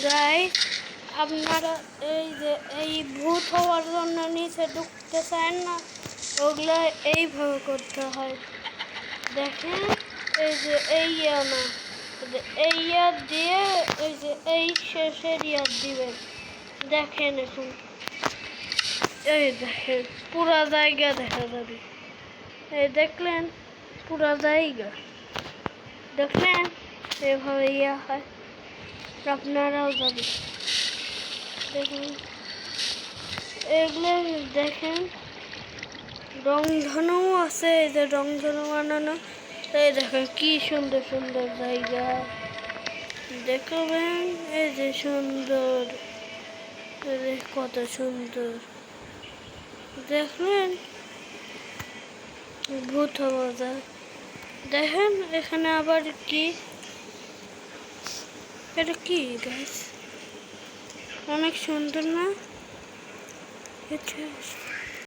Guys আপনারা এই যে এই ভূত হওয়ার জন্য নিচে ঢুকতে চান না, ওগুলো এইভাবে করতে হয়। দেখেন এই যে এই না, এই ইয়ার দিয়ে এই যে এই শেষের ইয়ার দিবেন। দেখেন এখন এই দেখেন পুরা জায়গা দেখা যাবে। এই দেখলেন পুরা জায়গা দেখলেন, এভাবে ইয়া হয়। আপনারাও যাবেন দেখুন এগুলো। দেখেন রংধনু আছে, এই যে রংধনু বানানো। এই দেখেন কি সুন্দর সুন্দর জায়গা দেখবেন। এই যে সুন্দর, কত সুন্দর দেখলেন ভূত হওয়া যায়। দেখেন এখানে আবার কি, এটা কি গাছ, অনেক সুন্দর না? এটা